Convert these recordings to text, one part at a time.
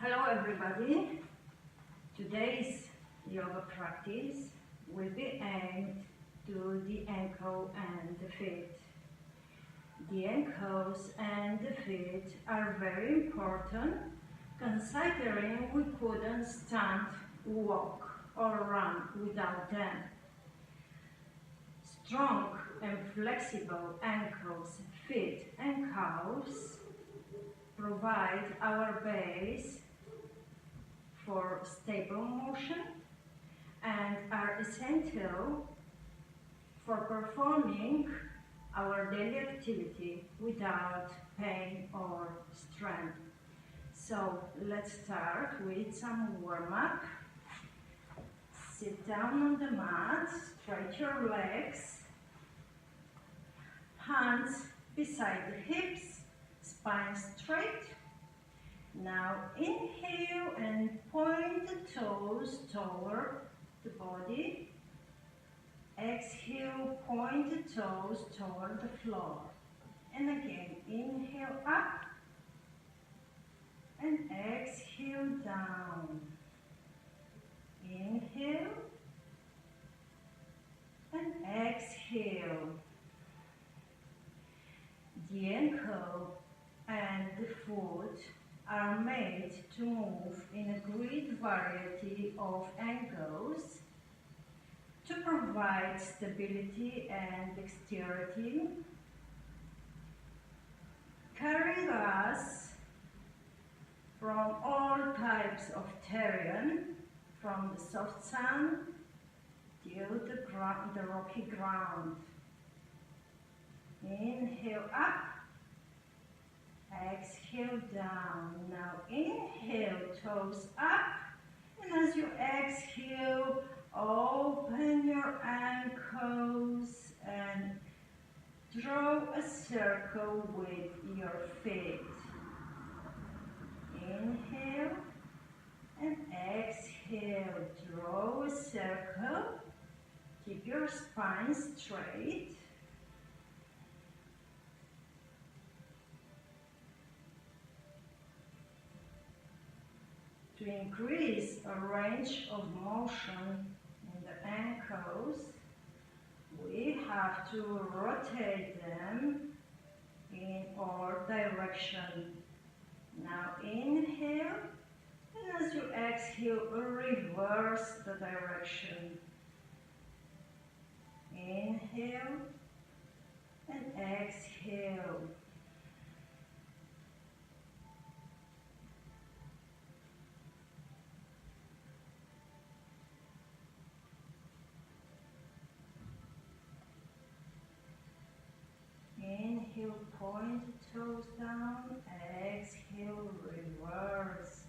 Hello everybody. Today's yoga practice will be aimed to the ankle and the feet. The ankles and the feet are very important considering we couldn't stand, walk or run without them. Strong and flexible ankles, feet and calves provide our base for stable motion and are essential for performing our daily activity without pain or strain. So let's start with some warm-up. Sit down on the mat, stretch your legs, hands beside the hips, spine straight. Now inhale and point the toes toward the body. Exhale, point the toes toward the floor. And again, inhale up and exhale down. Inhale and exhale. The ankle and the foot are made to move in a great variety of angles to provide stability and dexterity, carrying us from all types of terrain, from the soft sand till the rocky ground. Inhale up. Exhale down. Now inhale, toes up, and as you exhale, open your ankles and draw a circle with your feet. Inhale and exhale, draw a circle, keep your spine straight. To increase a range of motion in the ankles, we have to rotate them in all directions. Now inhale, and as you exhale, reverse the direction. Inhale and exhale. Inhale, point the toes down, exhale, reverse.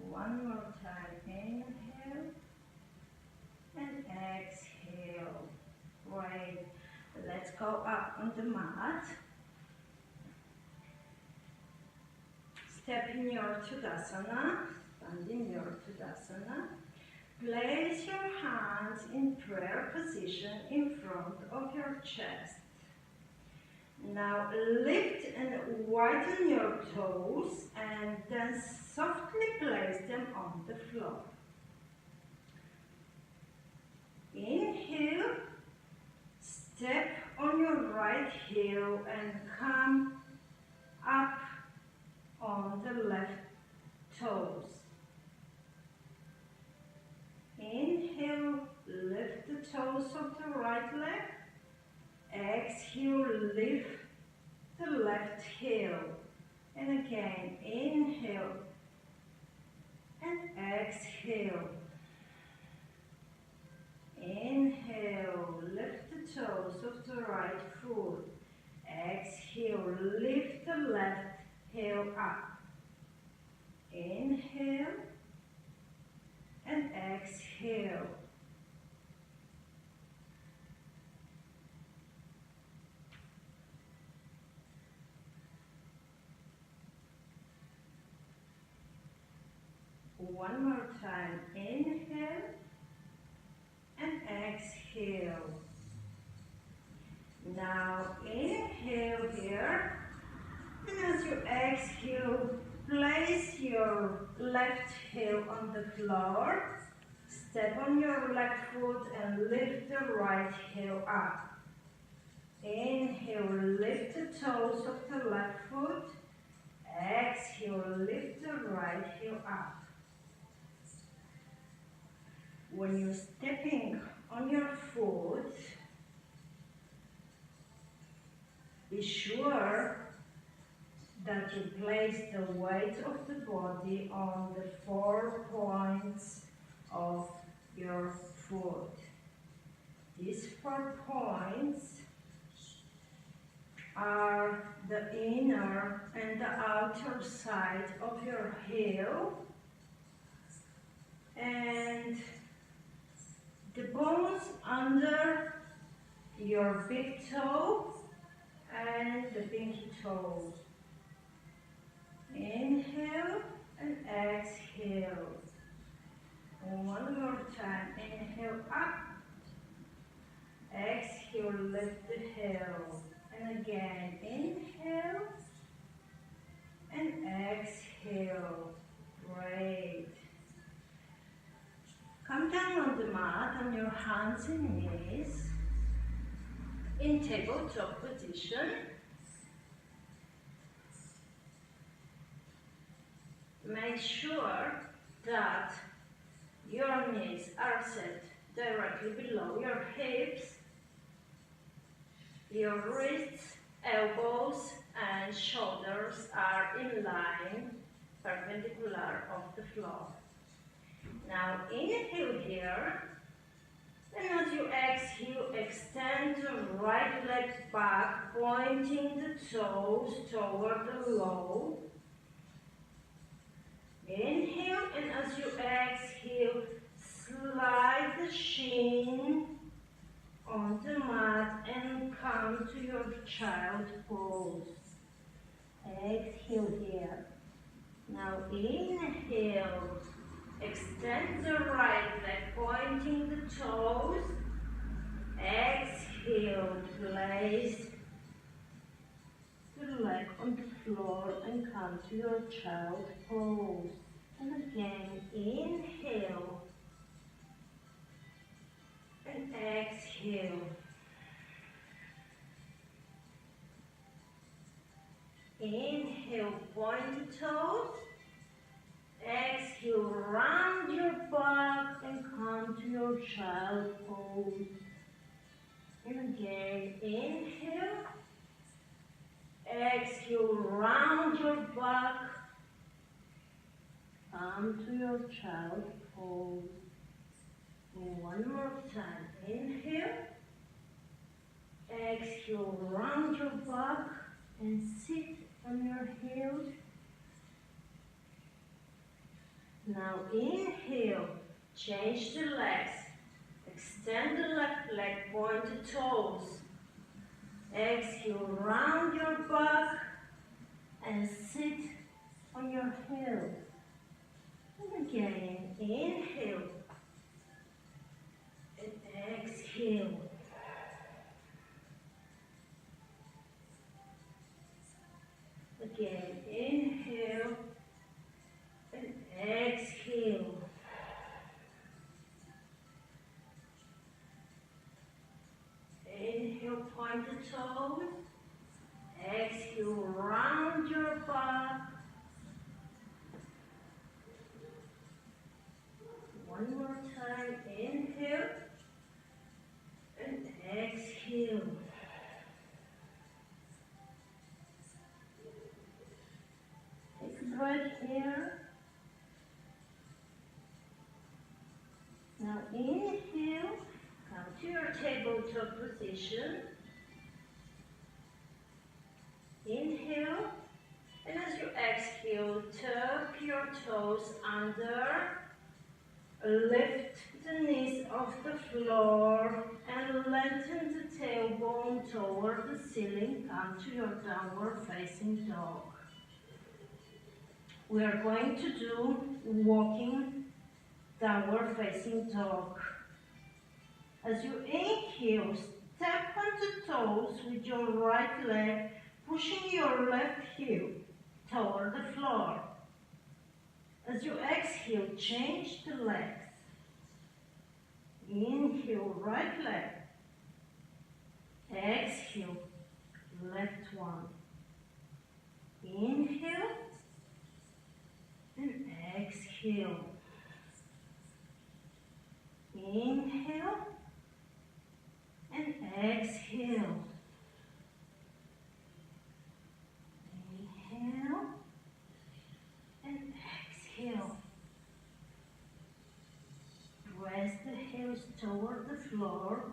One more time, inhale and exhale. Great. Let's go up on the mat. Step in your Tadasana, stand in your Tadasana. Place your hands in prayer position in front of your chest. Now lift and widen your toes and then softly place them on the floor. Inhale, step on your right heel and come up on the left toes. Inhale, lift the toes of the right leg. Exhale, lift the left heel. And again, inhale and exhale. Inhale, lift the toes of the right foot. Exhale, lift the left heel up. Inhale and exhale. One more time, inhale and exhale. Now inhale here, and as you exhale, place your left heel on the floor, step on your left foot and lift the right heel up. Inhale, lift the toes of the left foot. Exhale, lift the right heel up. When you're stepping on your foot, be sure that you place the weight of the body on the 4 points of your foot. These 4 points are the inner and the outer side of your heel, and the bones under your big toe and the pinky toe. Inhale and exhale. And one more time. Inhale up. Exhale, lift the heel. And again, inhale and exhale. Great. Come down on the mat on your hands and knees in tabletop position. Make sure that your knees are set directly below your hips. Your wrists, elbows and shoulders are in line, perpendicular of the floor. Now inhale here, and as you exhale, extend the right leg back, pointing the toes toward the low. Inhale, and as you exhale, slide the shin on the mat and come to your child pose. Exhale here. Now inhale, extend the right leg, pointing the toes. Exhale, place the leg on the floor and come to your child pose. And again, inhale and exhale. Inhale, point the toes. Exhale, round your back and come to your child pose. And again, inhale. Exhale, round your back. Come to your child pose. And one more time. Inhale. Exhale, round your back and sit on your heels. Now inhale, change the legs. Extend the left leg, point the toes. Exhale, round your back and sit on your heels. And again, inhale and exhale. Again, inhale and exhale. Inhale, point the toes. Exhale, round your back. One more time, inhale and exhale. Take a breath here. Now inhale, come to your tabletop position. Inhale, and as you exhale, tuck your toes under. Lift the knees off the floor and lengthen the tailbone toward the ceiling. Come to your downward facing dog. We are going to do walking downward facing dog. As you inhale, step on the toes with your right leg, pushing your left heel toward the floor. As you exhale, change the legs. Inhale, right leg. Exhale, left one. Inhale and exhale. Inhale and exhale. Inhale and exhale. Press the heels toward the floor.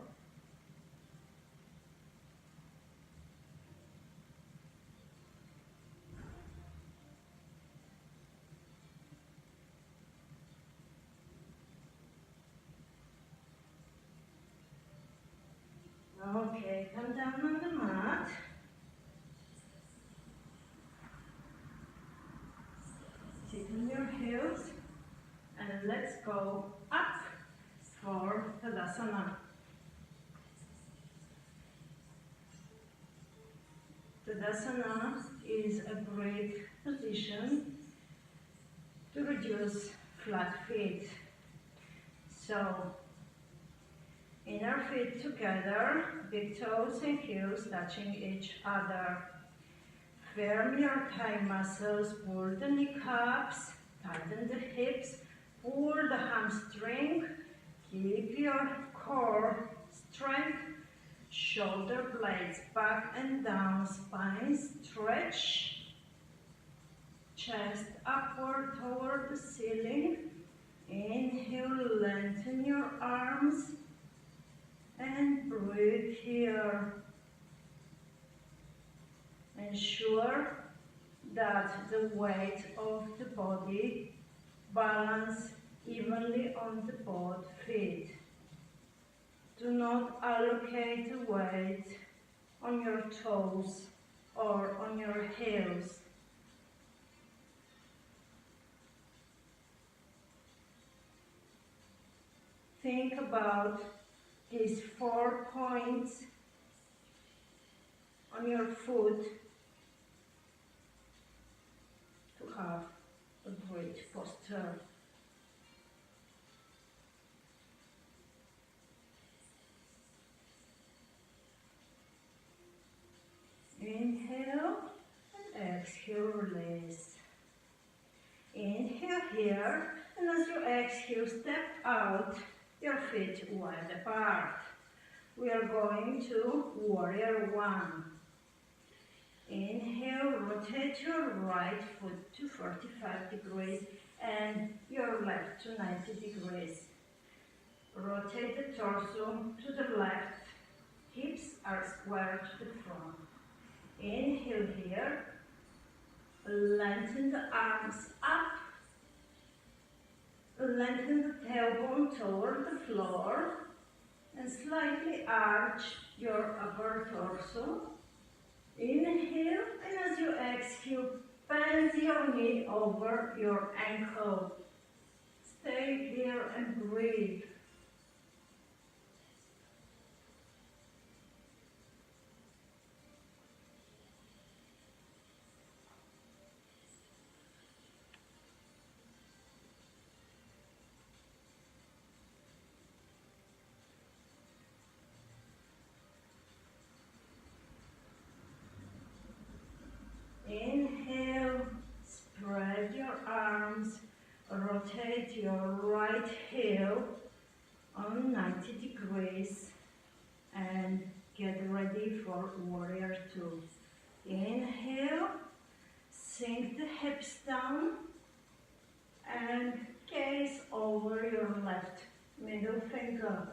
Okay, come down on the mat. Sit on your heels and let's go up for Tadasana. Tadasana is a great position to reduce flat feet. So, inner feet together, big toes and heels touching each other. Firm your thigh muscles, pull the kneecaps, tighten the hips, pull the hamstring, keep your core strength, shoulder blades back and down, spine stretch, chest upward toward the ceiling. Inhale, lengthen your arms and breathe here. Ensure that the weight of the body balance evenly on the both feet. Do not allocate the weight on your toes or on your heels. Think about these 4 points on your foot to have a great posture. Inhale and exhale, release. Inhale here, and as you exhale, step out, your feet wide apart. We are going to Warrior One. Inhale, rotate your right foot to 45 degrees and your left to 90 degrees. Rotate the torso to the left, hips are square to the front. Inhale here, lengthen the arms up, lengthen the tailbone toward the floor, and slightly arch your upper torso. Inhale, and as you exhale, bend your knee over your ankle. Stay here and breathe. Inhale, spread your arms, rotate your right heel on 90 degrees and get ready for Warrior Two. Inhale, sink the hips down and gaze over your left middle finger.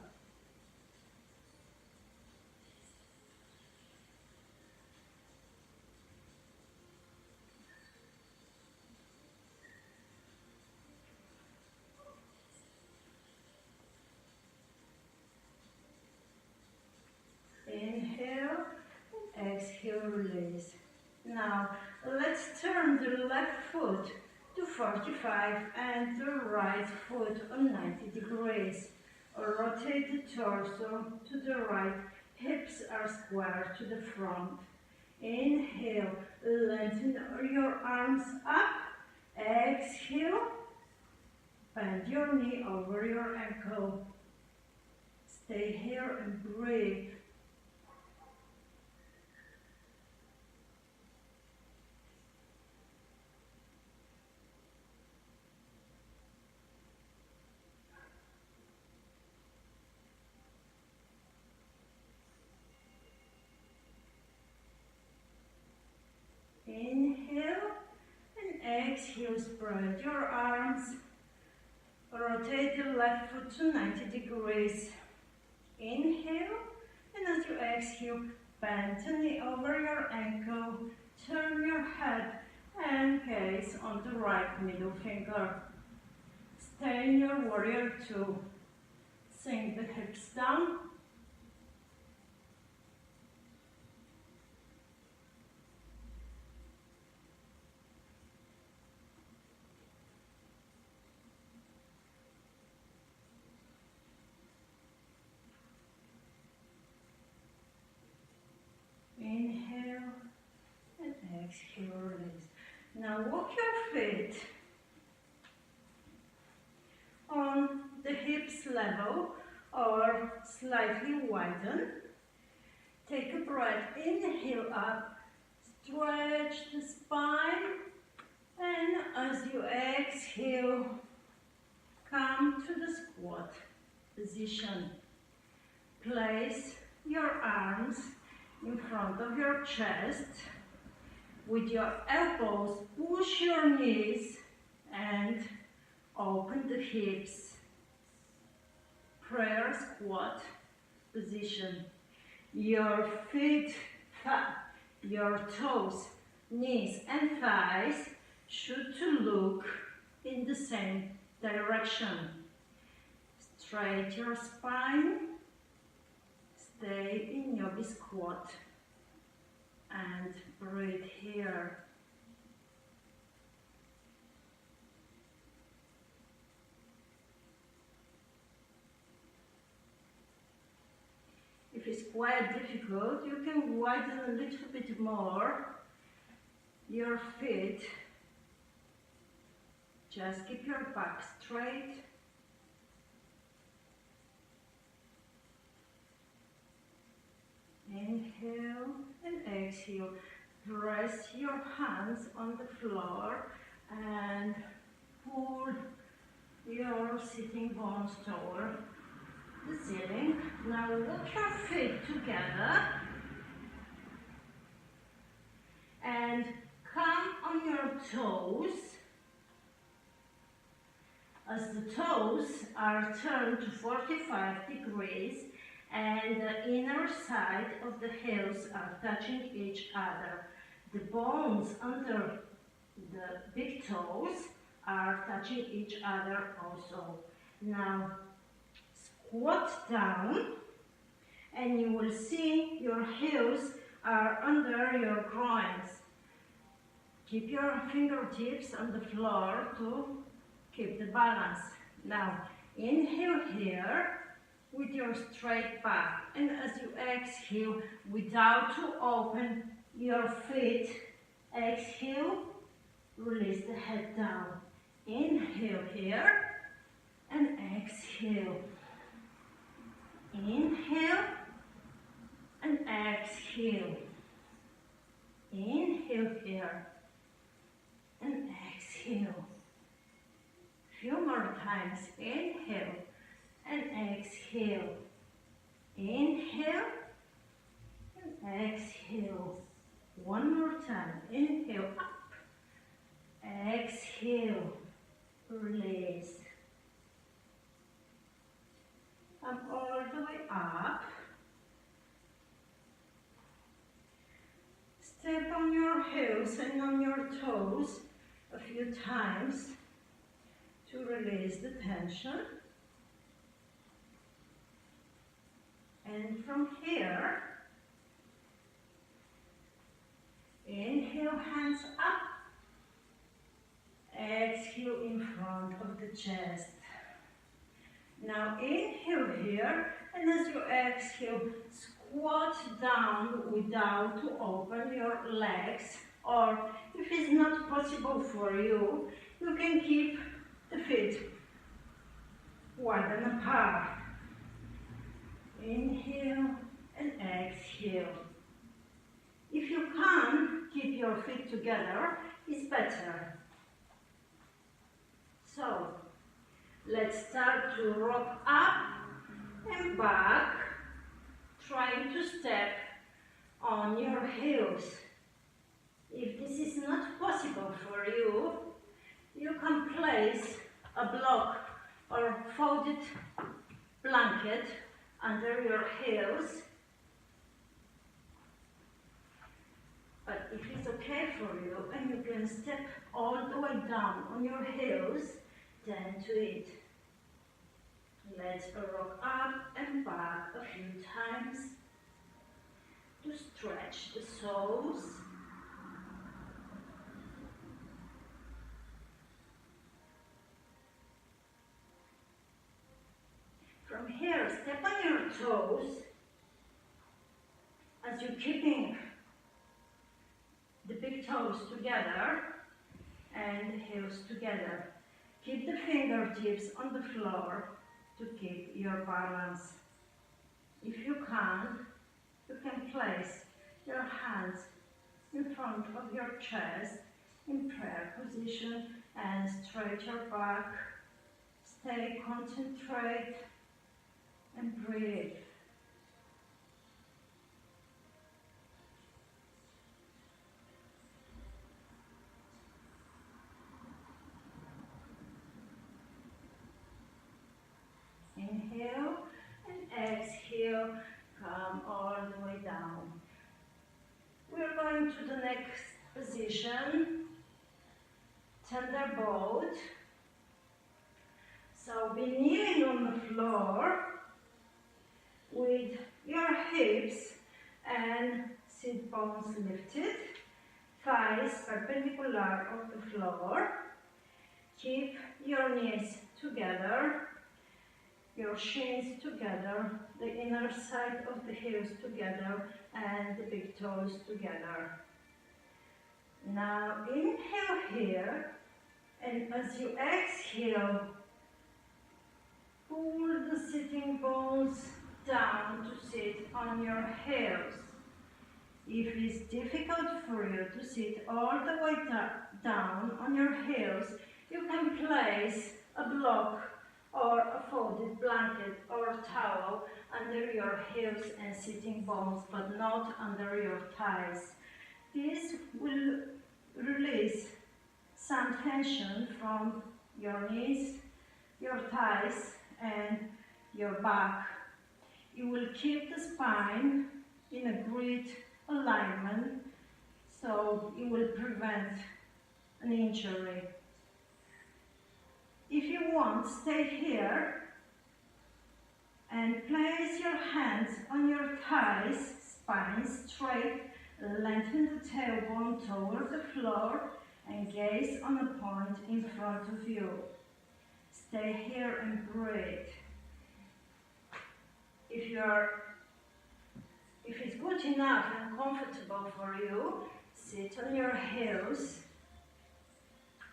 Inhale, exhale, release. Now, let's turn the left foot to 45 and the right foot on 90 degrees. Rotate the torso to the right, hips are square to the front. Inhale, lengthen your arms up. Exhale, Bend your knee over your ankle. Stay here and breathe. Inhale and exhale, spread your arms. Rotate the left foot to 90 degrees. Inhale, and as you exhale, bend the knee over your ankle. Turn your head and gaze on the right middle finger. Stay in your warrior two. Sink the hips down. Inhale and exhale, release. Now walk your feet on the hips level or slightly widen. Take a breath, inhale up, stretch the spine, and as you exhale, come to the squat position. Place your arms in front of your chest. With your elbows, push your knees and open the hips. Prayer squat position. Your feet, your toes, knees and thighs should to look in the same direction. Straight your spine. Stay in yogi squat and breathe here. If it's quite difficult, you can widen a little bit more your feet. Just keep your back straight. Inhale and exhale. Press your hands on the floor and pull your sitting bones toward the ceiling. Now walk your feet together and come on your toes. As the toes are turned to 45 degrees, and the inner side of the heels are touching each other. The bones under the big toes are touching each other also. Now squat down and you will see your heels are under your groins. Keep your fingertips on the floor to keep the balance. Now inhale here with your straight back, and as you exhale, without to open your feet, exhale, release the head down. Inhale here and exhale. Inhale and exhale. Inhale here and exhale. Few more times. Inhale and exhale. Inhale and exhale. One more time. Inhale up. Exhale. Release. Come all the way up. Step on your heels and on your toes a few times to release the tension. And from here, inhale, hands up. Exhale in front of the chest. Now inhale here, and as you exhale, squat down without to open your legs, or if it's not possible for you, you can keep the feet widen apart. Inhale and exhale. If you can keep your feet together, it's better. So, let's start to rock up and back, trying to step on your heels. If this is not possible for you, you can place a block or folded blanket under your heels. But if it's okay for you and you can step all the way down on your heels, then do it. Let's rock up and back a few times to stretch the soles. From here, step on your toes as you're keeping the big toes together and the heels together. Keep the fingertips on the floor to keep your balance. If you can place your hands in front of your chest in prayer position and straight your back. Stay, concentrate and breathe. Inhale and exhale, come all the way down. We're going to the next position, thunderbolt. So be kneeling on the floor with your hips and sit bones lifted, thighs perpendicular of the floor. Keep your knees together, your shins together, the inner side of the heels together, and the big toes together. Now inhale here, and as you exhale, pull the sitting bones down to sit on your heels. If it's difficult for you to sit all the way down on your heels, you can place a block or a folded blanket or towel under your heels and sitting bones, but not under your thighs. This will release some tension from your knees, your thighs, and your back. It will keep the spine in a great alignment, so it will prevent an injury. If you want, stay here and place your hands on your thighs, spine straight, lengthen the tailbone toward the floor and gaze on a point in front of you. Stay here and breathe. If it's good enough and comfortable for you, sit on your heels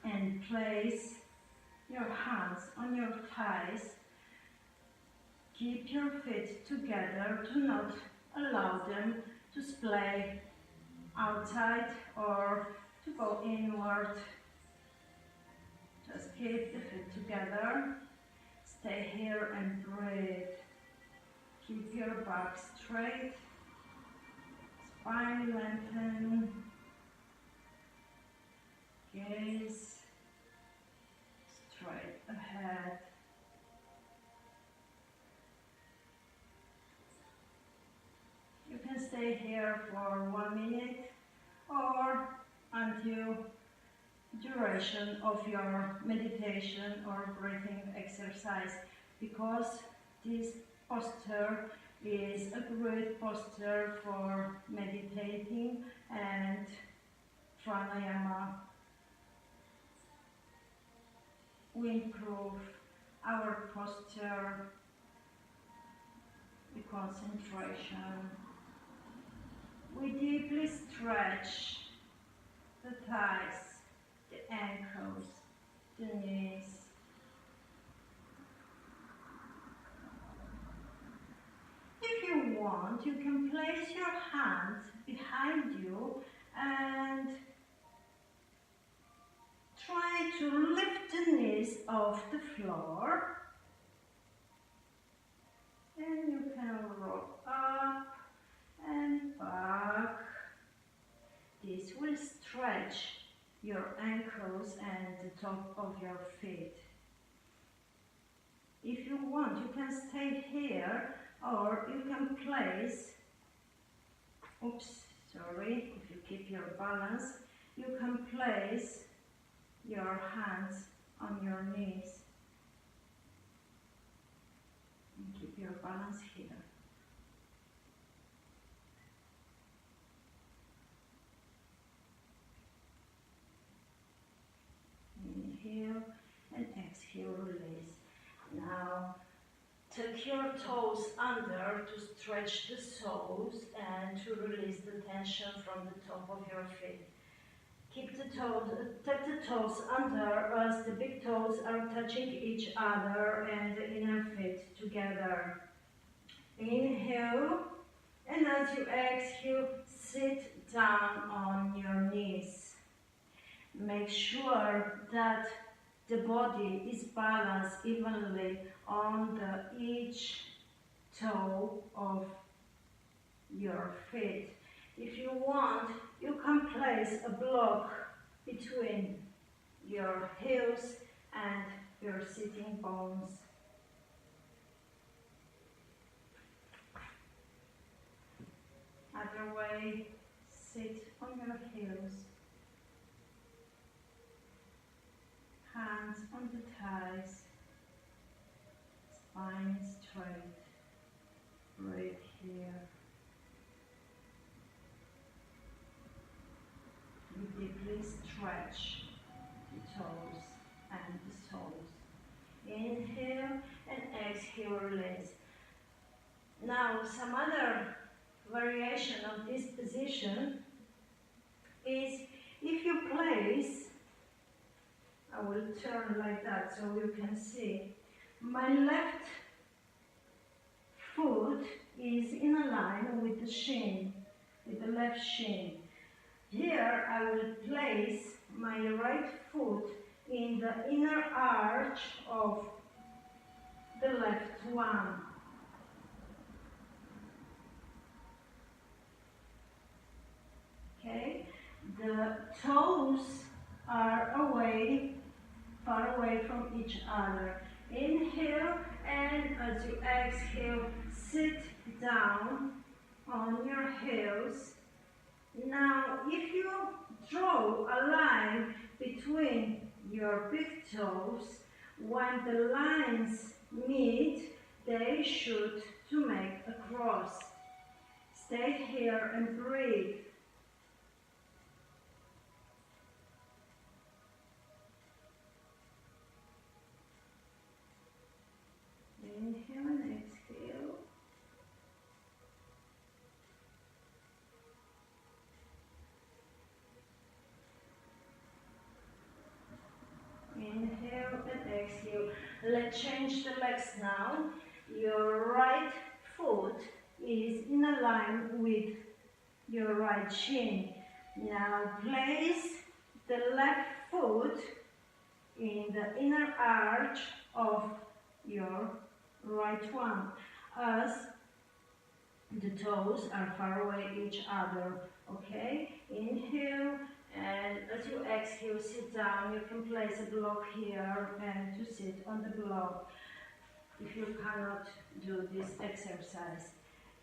and place your hands on your thighs. Keep your feet together. Do not allow them to splay outside or to go inward. Just keep the feet together. Stay here and breathe. Keep your back straight. Spine lengthen. Gaze straight ahead. You can stay here for 1 minute or until duration of your meditation or breathing exercise, because this posture is a great posture for meditating and pranayama. We improve our posture, the concentration. We deeply stretch the thighs, the ankles, the knees. want, you can place your hands behind you and try to lift the knees off the floor. And you can rock up and back. This will stretch your ankles and the top of your feet. If you want, you can stay here, or you can place, if you keep your balance, you can place your hands on your knees and keep your balance here. Inhale and exhale, release. Now take your toes under to stretch the soles and to release the tension from the top of your feet. Keep the toes, take the toes under as the big toes are touching each other and the inner feet together. Inhale, and as you exhale, sit down on your knees. Make sure that the body is balanced evenly on each toe of your feet. If you want, you can place a block between your heels and your sitting bones. Other way, sit on your heels. Hands on the thighs, spine straight, breathe here. You deeply stretch the toes and the soles. Inhale and exhale, release. Now some other variation of this position is if you place, I will turn like that so you can see. My left foot is in a line with the shin, with the left shin. Here I will place my right foot in the inner arch of the left one. Okay, the toes are far away from each other. Inhale, and as you exhale, sit down on your heels. Now, if you draw a line between your big toes, when the lines meet, they should to make a cross. Stay here and breathe. Inhale and exhale. Inhale and exhale. Let's change the legs now. Your right foot is in a line with your right shin. Now place the left foot in the inner arch of your right one, as the toes are far away each other. Okay, inhale, and as you exhale, sit down. You can place a block here and to sit on the block if you cannot do this exercise.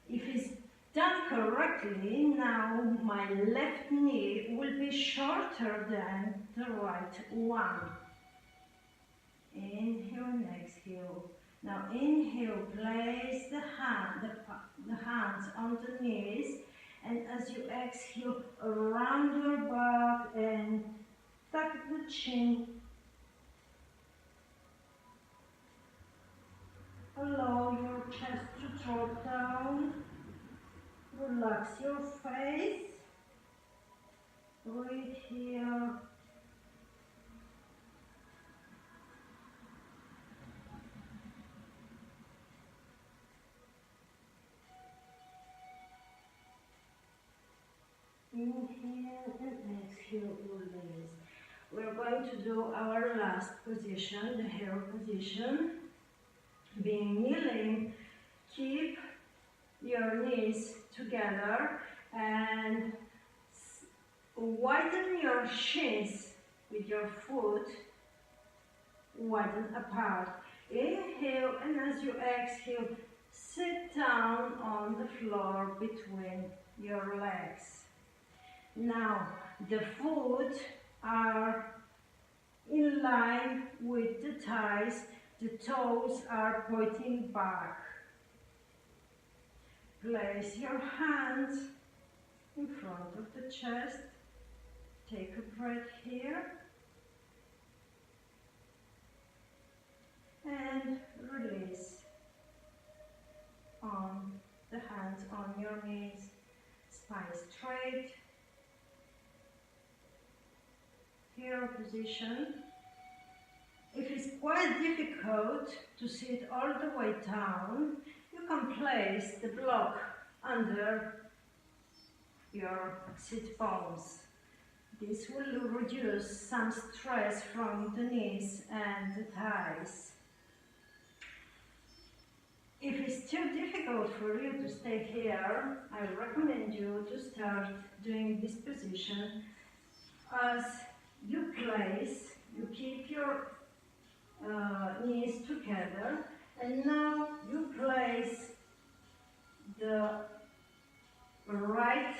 If it's done correctly, now my left knee will be shorter than the right one. Inhale and exhale. Now inhale, place the hands on the knees, and as you exhale, around your back and tuck the chin. Allow your chest to drop down. Relax your face. Breathe here. and exhale, release. We're going to do our last position, the hero position. Being kneeling, keep your knees together and widen your shins with your foot, widen apart. Inhale, and as you exhale, sit down on the floor between your legs. Now, the foot are in line with the thighs, the toes are pointing back. Place your hands in front of the chest. Take a breath here. And release on the hands on your knees. Spine straight. Hero position. If it's quite difficult to sit all the way down, you can place the block under your sit bones. This will reduce some stress from the knees and the thighs. If it's too difficult for you to stay here, I recommend you to start doing this position as you keep your knees together, and now you place the right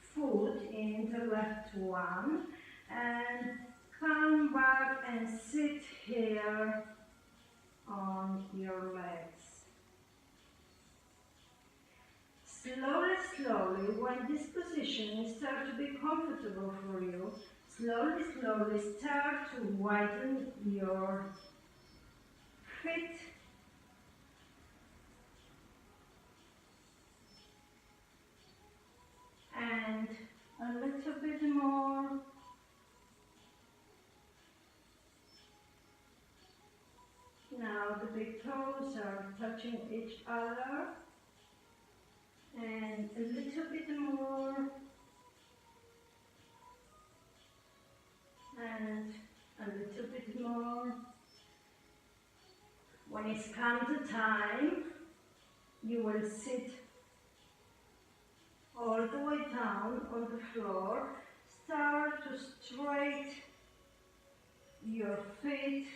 foot in the left one and come back and sit here on your legs. Slowly, slowly, when this position starts to be comfortable for you, slowly, slowly start to widen your feet and a little bit more. Now the big toes are touching each other, and a little bit more, and a little bit more. When it's come to time, you will sit all the way down on the floor. Start to straight your feet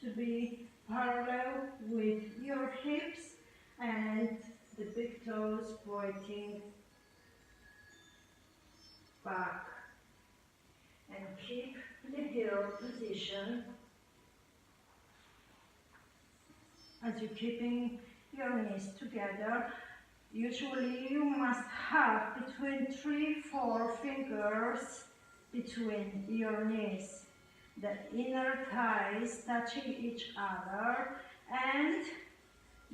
to be parallel with your hips and the big toes pointing back. And keep the hero position as you're keeping your knees together. Usually you must have between 3-4 fingers between your knees. The inner thighs touching each other, and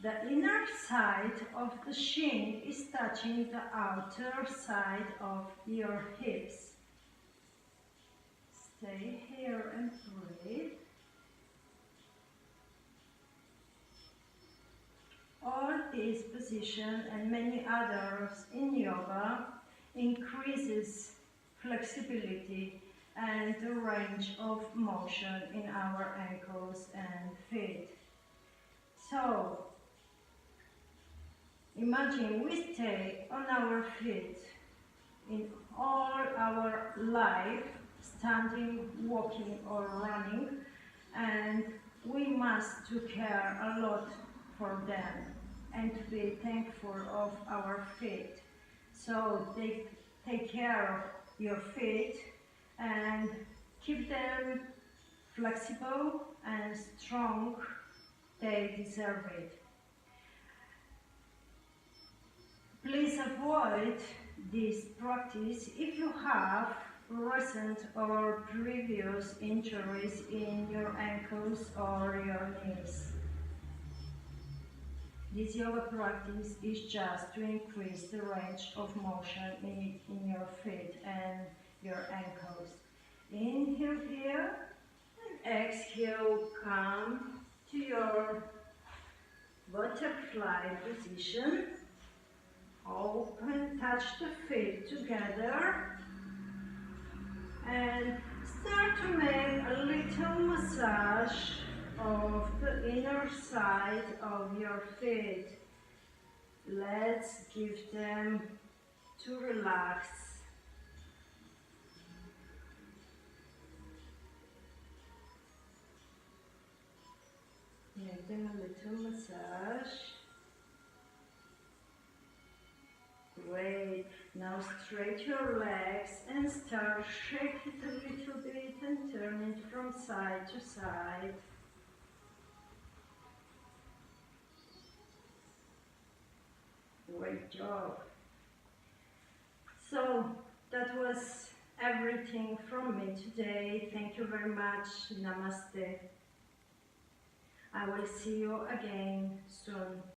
the inner side of the shin is touching the outer side of your hips. Stay here and breathe. All these positions and many others in yoga increases flexibility and the range of motion in our ankles and feet. So, imagine we stay on our feet in all our life, standing, walking or running, and we must care a lot for them and to be thankful of our feet. So take care of your feet and keep them flexible and strong. They deserve it. Please avoid this practice if you have recent or previous injuries in your ankles or your knees. This yoga practice is just to increase the range of motion in your feet and your ankles. Inhale here and exhale, come to your butterfly position. Open, touch the feet together. and start to make a little massage of the inner side of your feet. Let's give them to relax. Make them a little massage. Great. Now straighten your legs and start shake it a little bit and turn it from side to side. Great job. So that was everything from me today. Thank you very much. Namaste. I will see you again soon.